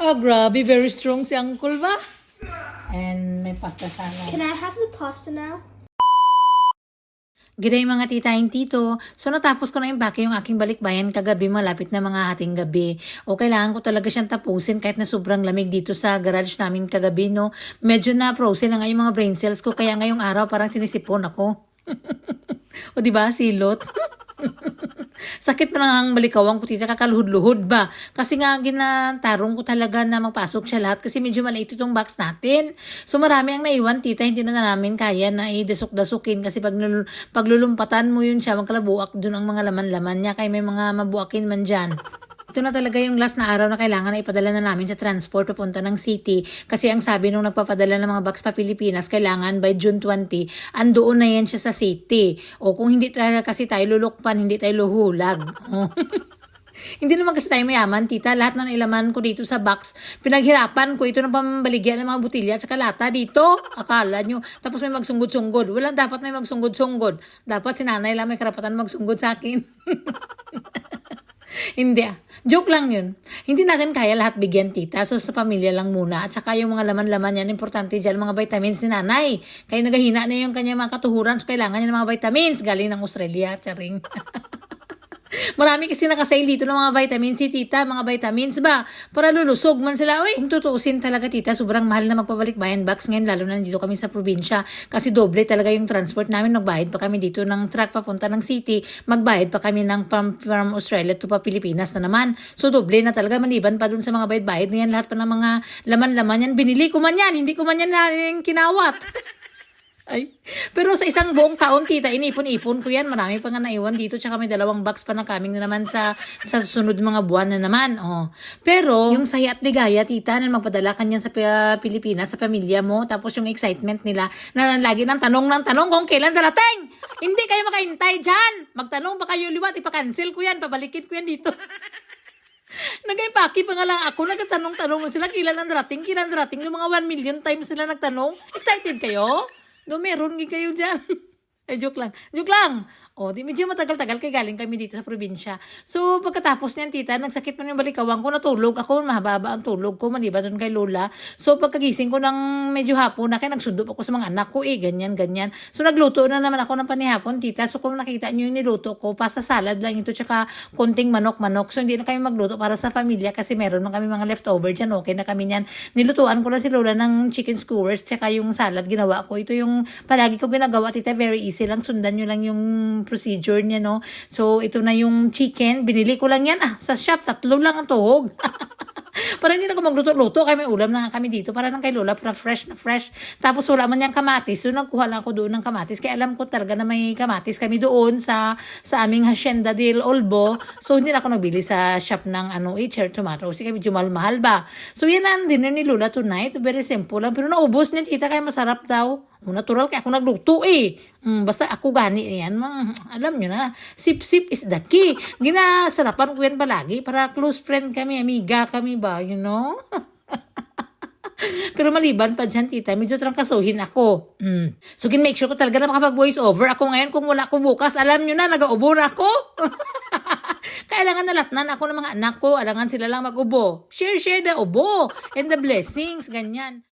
Oh, grabe. Very strong si Uncle ba? And may pasta sana. Can I have the pasta now? G'day mga tita and tito. So natapos ko na impake yung aking balikbayan kagabi, malapit na mga hating gabi. O kailangan ko talaga siyang tapusin kahit na sobrang lamig dito sa garage namin kagabi, no. Medyo na frozen na nga yung mga brain cells ko, kaya ngayong araw parang sinisipon ako. O diba, silot? Sakit pa lang ang balikawang ko tita, kakaluhod-luhod ba? Kasi nga ginatarong ko talaga na magpasok siya lahat kasi medyo maliit itong box natin. So marami ang naiwan tita, hindi na namin kaya na i-desok-dasukin kasi paglulumpatan mo yun siya, magkalabuak dun ang mga laman-laman niya, kaya may mga mabuakin man dyan. Ito na talaga yung last na araw na kailangan na ipadala na namin sa transport papunta ng city. Kasi ang sabi nung nagpapadala ng mga box pa Pilipinas, kailangan by June 20, andoon na yan siya sa city. O kung hindi talaga kasi tayo lulukpan, hindi tayo luhulag. O. Hindi naman kasi tayo mayaman, tita. Lahat na nailaman ko dito sa box, pinaghirapan ko ito ng pambaligyan ng mga butilya at saka lata dito. Akala nyo. Tapos may magsunggod-sunggod. Walang dapat may magsunggod-sunggod. Dapat si nanay lang may karapatan magsunggod sa akin. Hindi Joke lang yun. Hindi natin kaya lahat bigyan tita. So sa pamilya lang muna. At saka yung mga laman-laman yan, importante dyan, mga vitamins ni nanay. Kaya naghahina na yung kanya mga katuhuran. So kailangan niya ng mga vitamins. Galing ng Australia, charing. Marami kasi nakasale dito ng mga vitamins si tita, mga vitamins ba? Para lulusog man sila. Uy, kung tutuusin talaga tita, sobrang mahal na magpabalik-bayan box ngayon, lalo na dito kami sa probinsya. Kasi doble talaga yung transport namin. Nagbayad pa kami dito ng truck papunta ng city. Magbayad pa kami ng from Australia to pa Pilipinas na naman. So doble na talaga, maliban pa dun sa mga bayad-bayad. Ngayon lahat pa ng mga laman-laman yan. Binili ko man yan, hindi ko man yan kinawat. Ay. Pero sa isang buong taon, tita, inipon-ipon ko yan. Marami pa nga naiwan dito. Tsaka may 2 box pa na kaming na naman sa susunod mga buwan na naman. Oh. Pero, yung saya at ligaya, tita, na magpadala kanyan sa Pilipinas, sa pamilya mo. Tapos yung excitement nila, na lagi ng tanong kung kailan darating. Hindi kayo makaintay dyan. Magtanong pa kayo liwat, ipakancel ko yan, pabalikin ko yan dito. Nag-impake pa nga lang ako, nagtanong-tanong mo sila, kailan ang darating. Yung mga 1 million times sila nagtanong. Excited kayo? No, meron kayo dyan. Ay, joke lang. O, di medyo matagal-tagal kay galing kami dito sa probinsya. So, pagkatapos niyan, tita, nagsakit man yung balikawang ko, natulog ako, mahaba ang tulog ko, maliban doon kay Lola. So, pagkagising ko ng medyo hapon na, kaya nagsundo ako sa mga anak ko, ganyan. So, nagluto na naman ako ng panihapon, tita. So, kung nakita nyo yung niluto ko, pasta salad lang ito, tsaka konting manok-manok. So, hindi na kami magluto para sa pamilya kasi meron na kami mga leftover dyan. Okay na kami niyan. Nilutuan ko lang si Lola ng chicken skewers, tsaka yung salad ginawa ko. Ito yung palagi ko ginagawa, tita, very easy lang. Sundan nyo lang yung procedure niya, no? So, ito na yung chicken. Binili ko lang yan. Sa shop, 3 lang ang tuhog. Para hindi na ako magluto-luto. Kaya may ulam na kami dito. Para lang kay Lola, para fresh na fresh. Tapos wala man yung kamatis. So, nagkuha lang ako doon ng kamatis. Kaya alam ko talaga na may kamatis kami doon sa aming Hacienda del Olbo. So, hindi na ako nagbili sa shop ng cherry tomato. Kasi medyo mahal ba? So, yan ang dinner ni Lola tonight. Very simple lang. Pero naubos niya, tita, kaya masarap daw. Natural kaya ako nagluto basta ako gani yan. Alam nyo na, sip-sip is the key. Ginasarapan ko yan palagi para close friend kami, amiga kami ba, you know? Pero maliban pa dyan, tita, medyo trangkasuhin ako. So, make sure ko talaga na makapag-voice over ako ngayon. Kung wala ko bukas, alam nyo na, nag-aubo na ako. Kailangan nalatnan ako ng mga anak ko. Alangan sila lang mag-ubo. Share the ubo and the blessings, ganyan.